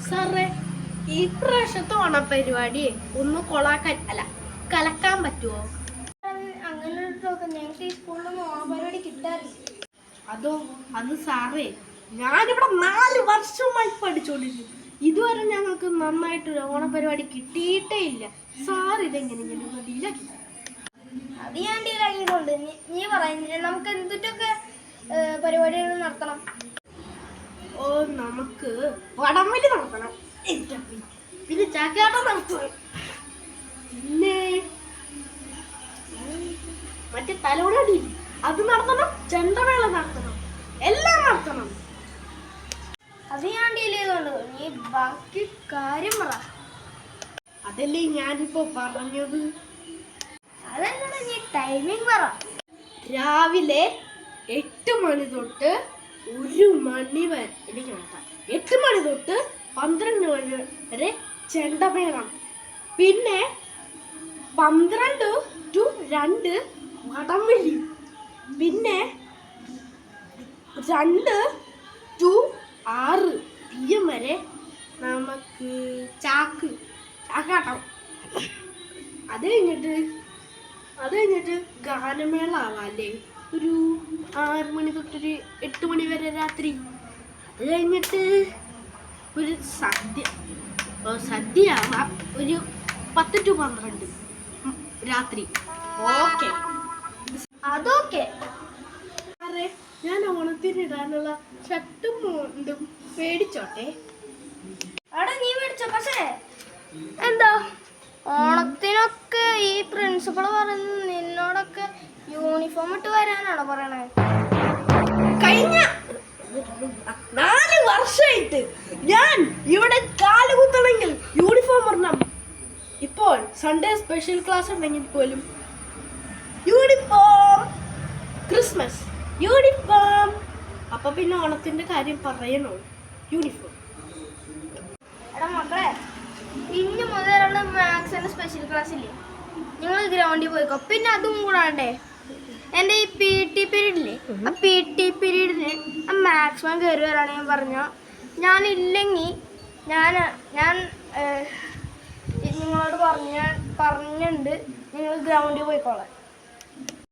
സാറേ, ഈ പ്രാവശ്യത്തെ ഓണപരിപാടി ഒന്ന് കൊളാക്കാൻ അല്ല കലക്കാൻ പറ്റുമോ? അങ്ങനെ ഞങ്ങൾക്ക് ഈ സ്കൂളിൽ ഓണപരിപാടി കിട്ടാറില്ല. അത് സാറേ, ഞാനിവിടെ 4 വർഷമായി പഠിച്ചോണ്ടിരിക്കുന്നു. ഇതുവരെ ഞങ്ങൾക്ക് നന്നായിട്ടൊരു ഓണപരിപാടി കിട്ടിയിട്ടേ ഇല്ല. സാർ ഇതെങ്ങനെ ഡീലാക്കി? അത് ഞാൻ ഡീലാക്കിയിട്ടുണ്ട്. നീ പറയുന്നില്ല നമുക്ക് എന്തൊക്കെ പരിപാടികൾ നടത്തണം? നമുക്ക് വടംവലി നടത്തണം, പിന്നെ ചാക്യാട്ടം നടത്തണം, പിന്നെ മറ്റേ തലോടടി അത് നടത്തണം, ചെണ്ടമേള നടത്തണം, എല്ലാം നടത്തണം. അത് ഞാൻ ഡീൽ ചെയ്തോണ്ട്. നീ ബാക്കി കാര്യം പറ. അതല്ലേ ഞാനിപ്പോ പറഞ്ഞത്. അതെന്താ നീ ടൈമിംഗ് പറ. രാവിലെ 8 മണി തൊട്ട് 1 മണി വരെ, എനിക്ക് നോക്കാം, 8 മണി തൊട്ട് 12 മണി വരെ ചെണ്ടമേളം, പിന്നെ 12 to 2 വടംവലി, പിന്നെ 2 to 6 PM വരെ നമുക്ക് ചാക്കാട്ടം. അത് കഴിഞ്ഞിട്ട് ഗാനമേള ആവാല്ലേ, ഒരു 6 മണി തൊട്ടൊരു 8 മണി വരെ രാത്രി. അത് കഴിഞ്ഞിട്ട് ഒരു സദ്യ ആവാം, ഒരു 10 to 12 രാത്രി. ഓക്കെ, അതൊക്കെ. സാറേ, ഞാൻ ഓണത്തിന് ഇടാനുള്ള ഷർട്ടും മുണ്ടും മേടിച്ചോട്ടെ? അവിടെ നീ മേടിച്ചോ. പക്ഷേ എന്താ ഓണത്തിനൊക്കെ ഈ പ്രിൻസിപ്പൾ പറയുന്നത് നിന്നോടൊക്കെ യൂണിഫോം ഇട്ട് വരാനാണോ പറയണേ? കഴിഞ്ഞ 4 വർഷമായിട്ട് ഞാൻ ഇവിടെ കാലുകുത്തണമെങ്കിൽ യൂണിഫോം ഇടണം. ഇപ്പോൾ സൺഡേ സ്പെഷ്യൽ ക്ലാസ് ഉണ്ടെങ്കിൽ പോലും യൂണിഫോം, ക്രിസ്മസ് യൂണിഫോം. അപ്പൊ പിന്നെ ഓണത്തിന്റെ കാര്യം പറയണോ? യൂണിഫോം. എടാ മക്കളെ, ഇനി മുതലുള്ള മാത്സിന്റെ സ്പെഷ്യൽ ക്ലാസ് ഇല്ലേ, നിങ്ങൾ ഗ്രൗണ്ടിൽ പോയിക്കോ. പിന്നെ അതും കൂടാണ്ടേ, എൻ്റെ ഈ PT പീരീഡില്ലേ, ആ PT പീരീഡിന് മാക്സിമം കയറി വരാണെങ്കിൽ പറഞ്ഞാൽ ഞാനില്ലെങ്കിൽ ഞാൻ നിങ്ങളോട് പറഞ്ഞിട്ടുണ്ട് നിങ്ങൾ ഗ്രൗണ്ടിൽ പോയിക്കോളാം.